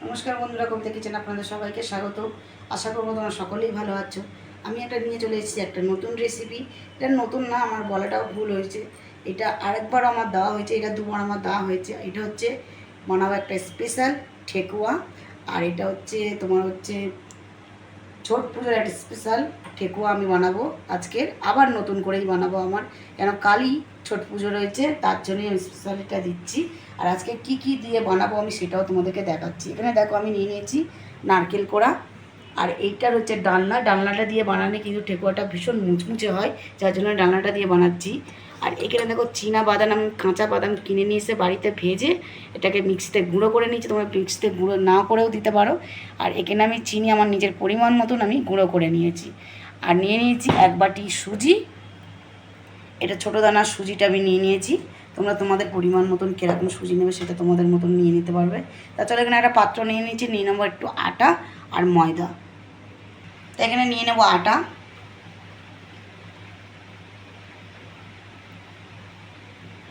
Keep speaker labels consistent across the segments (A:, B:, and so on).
A: নমস্কার বন্ধুরা, কবিতা কিচেন আপনাদের সবাইকে স্বাগত। আশা করবো তোমরা সকলেই ভালো আছো। আমি একটা নিয়ে চলে এসেছি একটা নতুন রেসিপি। এটা নতুন না, আমার বলাটাও ভুল হয়েছে। এটা আরেকবার আমার দেওয়া হয়েছে, এটা দুবার আমার দেওয়া হয়েছে। এটা হচ্ছে বানাবো একটা স্পেশাল ঠেকুয়া। আর এটা হচ্ছে তোমার হচ্ছে ছট পুজোর একটা স্পেশাল ঠেকুয়া আমি বানাবো আজকের, আবার নতুন করেই বানাবো। আমার কেন কালই ছট পুজো রয়েছে, তার জন্যই আমি স্পেশালিটা দিচ্ছি। আর আজকে কি কি দিয়ে বানাবো আমি সেটাও তোমাদেরকে দেখাচ্ছি। এখানে দেখো আমি নিয়ে নিয়েছি নারকেল কোড়া, আর এইটার হচ্ছে ডালনাটা দিয়ে বানালে কিন্তু ঠেকুয়াটা ভীষণ মুচমুচে হয়, যার জন্য ডালনাটা দিয়ে বানাচ্ছি। আর এখানে দেখো চীনা বাদাম, আমি কাঁচা বাদাম কিনে নিয়ে এসে বাড়িতে ভেজে এটাকে মিক্সিতে গুঁড়ো করে নিয়েছি। তোমরা মিক্সিতে গুঁড়ো না করেও দিতে পারো। আর এখানে আমি চিনি আমার নিজের পরিমাণ মতন আমি গুঁড়ো করে নিয়েছি। আর নিয়ে নিয়েছি 1 বাটি সুজি। এটা ছোটো দানার সুজিটা আমি নিয়ে নিয়েছি। তোমরা তোমাদের পরিমাণ মতন কীরকম সুজি নেবে সেটা তোমাদের মতন নিয়ে নিতে পারবে। তাছাড়া এখানে একটা পাত্র নিয়ে নিয়েছি, নিয়ে নেবো একটু আটা আর ময়দা। তো এখানে নিয়ে নেবো আটা।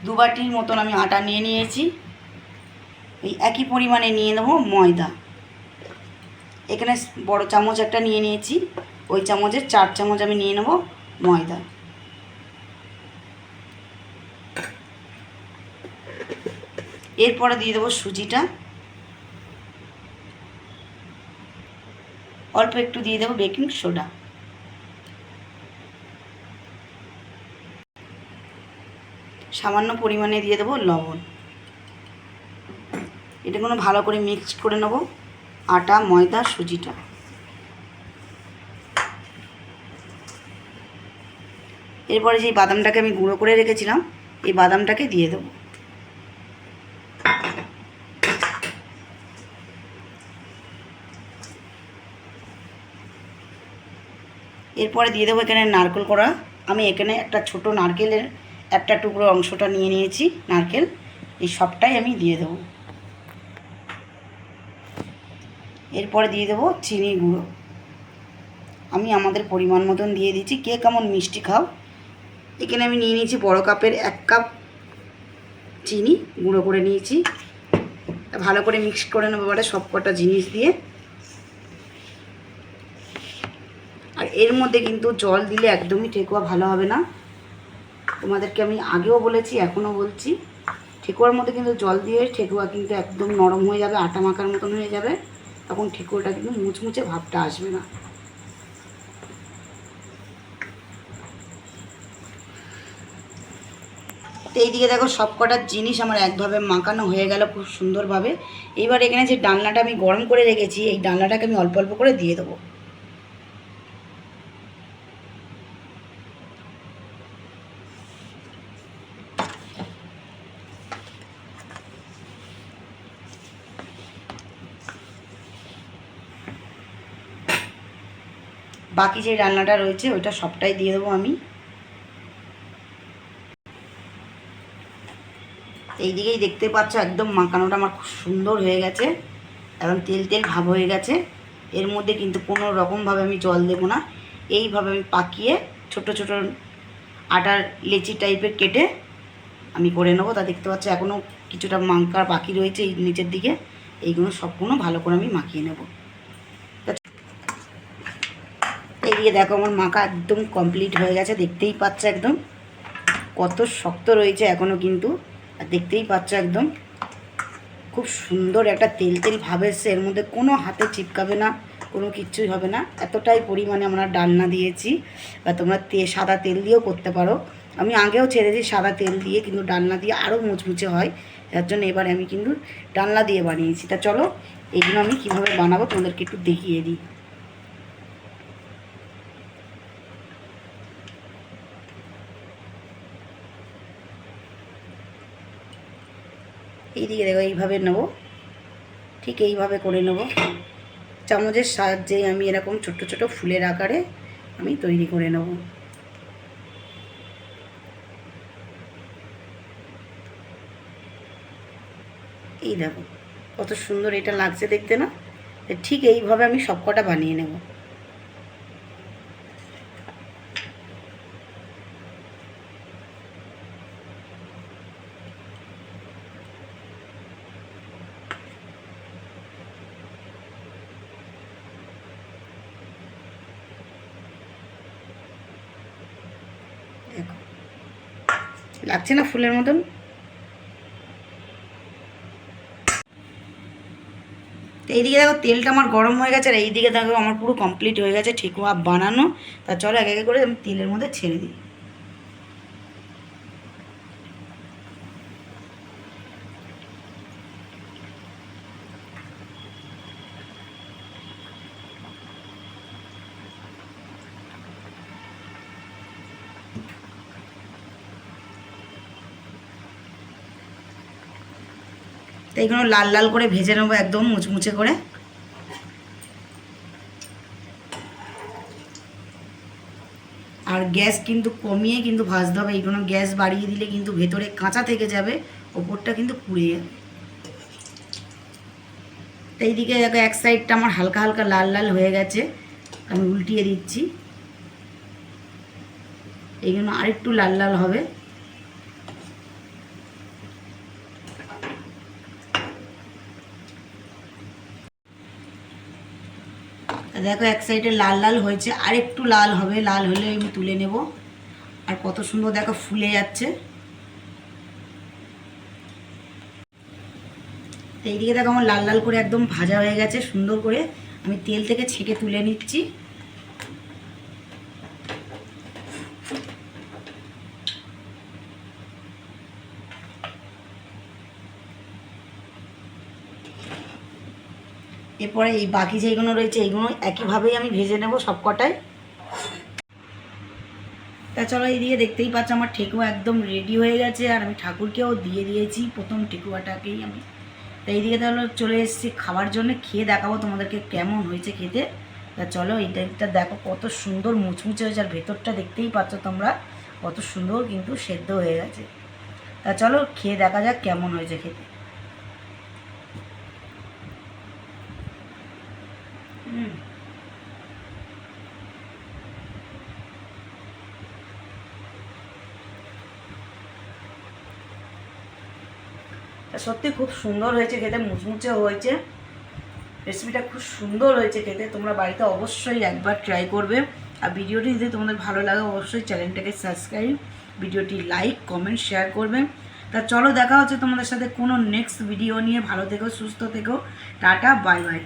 A: 2 বাটির মতন আমি আটা নিয়ে নিয়েছি। এই একই পরিমাণে নিয়ে নেবো ময়দা। এখানে বড় চামচ একটা নিয়ে নিয়েছি, ওই চামচের 4 চামচ আমি নিয়ে নেবো ময়দা। এরপরে দিয়ে দেবো সুজিটা, অল্প একটু দিয়ে দেবো বেকিং সোডা। সামান্য পরিমাণে দিয়ে দেবো লবণ। এটা কোনো ভালো করে মিক্সড করে নেবো আটা, ময়দা, সুজিটা। এরপরে যেই বাদামটাকে আমি গুঁড়ো করে রেখেছিলাম, এই বাদামটাকে দিয়ে দেবো। এরপরে দিয়ে দেবো এখানে নারকেল কোড়া। আমি এখানে একটা ছোট নারকেলের একটা টুকরো অংশটা নিয়ে নিয়েছি নারকেল, এই সবটাই আমি দিয়ে দেবো। এরপরে দিয়ে দেবো চিনি গুঁড়ো। আমি আমাদের পরিমাণ মতন দিয়ে দিচ্ছি, কে কেমন মিষ্টি খাও। এখানে আমি নিয়ে নিয়েছি বড় কাপের 1 কাপ চিনি গুঁড়ো করে নিয়েছি। ভালো করে মিক্স করে নেবো এবারে সব কটা জিনিস দিয়ে। আর এর মধ্যে কিন্তু জল দিলে একদমই ঠেকুয়া ভালো হবে না। তোমাদেরকে আমি আগেও বলেছি, এখনও বলছি, ঠেকুয়ার মধ্যে কিন্তু জল দিয়ে ঠেকুয়া কিন্তু একদম নরম হয়ে যাবে, আটা মাখার মতন হয়ে যাবে। তখন ঠেকুয়াটা কিন্তু মুচমুচে ভাবটা আসবে না। তো এইদিকে দেখো সব কটা জিনিস আমার একভাবে মাখানো হয়ে গেল খুব সুন্দরভাবে। এইবার এখানে যে ডালনাটা আমি গরম করে রেখেছি, এই ডালনাটাকে আমি অল্প অল্প করে দিয়ে দেবো। বাকি যে রান্নাটা রয়েছে ওইটা সবটাই দিয়ে দেবো আমি। এই দিকেই দেখতে পাচ্ছ একদম মাখানোটা আমার খুব সুন্দর হয়ে গেছে, একদম তেল তেল ভাব হয়ে গেছে। এর মধ্যে কিন্তু কোনো রকমভাবে আমি জল দেবো না। এইভাবে আমি পাকিয়ে ছোট ছোট আটার লেচি টাইপের কেটে আমি করে নেবো। তা দেখতে পাচ্ছ এখনও কিছুটা মাংকার বাকি রয়েছে এই নিচের দিকে, এইগুলো সবগুলো ভালো করে আমি মাখিয়ে নেব। এইদিকে দেখো আমার মাখা একদম কমপ্লিট হয়ে গেছে, দেখতেই পাচ্ছ একদম কত শক্ত রয়েছে এখনও কিন্তু। আর দেখতেই পাচ্ছ একদম খুব সুন্দর একটা তেল তেল ভাব এসছে, এর মধ্যে কোনো হাতে চিপকাবে না, কোনো কিচ্ছুই হবে না। এতটাই পরিমাণে আমরা ডালনা দিয়েছি। বা তোমরা সাদা তেল দিয়েও করতে পারো। আমি আগেও ছেড়েছি সাদা তেল দিয়ে, কিন্তু ডালনা দিয়ে আরও মুচমুচে হয়, যার জন্য এবারে আমি কিন্তু ডালনা দিয়ে বানিয়েছি। তা চলো এইগুলো আমি কীভাবে বানাবো তোমাদেরকে একটু দেখিয়ে দিই। এইদিকে দেখো এইভাবে নেবো, ঠিক এইভাবে করে নেব। চামচের সাহায্যে আমি এরকম ছোট ছোট ফুলের আকারে আমি তৈরি করে নেব। এই দেখো কত সুন্দর এটা লাগছে দেখতে না? ঠিক এইভাবে আমি সবকটা বানিয়ে নেব। লাগছে না ফুলের মতন? তো এইদিকে দেখো তেলটা আমার গরম হয়ে গেছে, আর এইদিকে দেখো আমার পুরো কমপ্লিট হয়ে গেছে ঠেকুয়া বানানো। তা চলো এক এক করে আমি তেলের মধ্যে ছেড়ে দিই। তো এইগুলো লাল লাল করে ভেজে নেবো একদম মুচমুচে করে। আর গ্যাস কিন্তু কমিয়ে কিন্তু ভাজতে হবে, এইগুলো গ্যাস বাড়িয়ে দিলে কিন্তু ভেতরে কাঁচা থেকে যাবে, ওপরটা কিন্তু পুড়ে যাবে। তো এইদিকে দেখো এক সাইডটা আমার হালকা হালকা লাল লাল হয়ে গেছে, আমি উল্টিয়ে দিচ্ছি। এইগুলো আরেকটু লাল লাল হবে। দেখো এক সাইডে লাল লাল হয়েছে, আর একটু লাল হবে, লাল হলে আমি তুলে নেব। আর কত সুন্দর দেখো ফুলে যাচ্ছে। তো এইদিকে দেখো আমার লাল লাল করে একদম ভাজা হয়ে গেছে সুন্দর করে, আমি তেল থেকে ছেঁকে তুলে নিচ্ছি। এরপরে এই বাকি যেগুলো রয়েছে এইগুলো একইভাবেই আমি ভেজে নেব সব কটাই। তা চলো এইদিকে দেখতেই পাচ্ছ আমার ঠেকুয়া একদম রেডি হয়ে গেছে, আর আমি ঠাকুরকেও দিয়ে দিয়েছি প্রথম ঠেকুয়াটাকেই আমি। তা এইদিকে তাহলে চলে এসেছি খাওয়ার জন্য, খেয়ে দেখাবো তোমাদেরকে কেমন হয়েছে খেতে। তা চলো এইটা দেখো কত সুন্দর মুচমুচে হয়েছে, আর ভেতরটা দেখতেই পাচ্ছ তোমরা কত সুন্দর কিন্তু সেদ্ধ হয়ে গেছে। তা চলো খেয়ে দেখা যাক কেমন হয়েছে খেতে। সত্যি খুব সুন্দর হয়েছে খেতে, মুচমুচে হয়েছে, রেসিপিটা খুব সুন্দর হয়েছে খেতে। তোমরা বাড়িতে অবশ্যই একবার ট্রাই করবে। আর ভিডিওটি যদি তোমাদের ভালো লাগে অবশ্যই চ্যানেলটাকে সাবস্ক্রাইব, ভিডিওটি লাইক কমেন্ট শেয়ার করবে। তা চলো দেখা হচ্ছে তোমাদের সাথে কোনো নেক্সট ভিডিও নিয়ে। ভালো থেকো, সুস্থ থেকো, টাটা বাই বাই।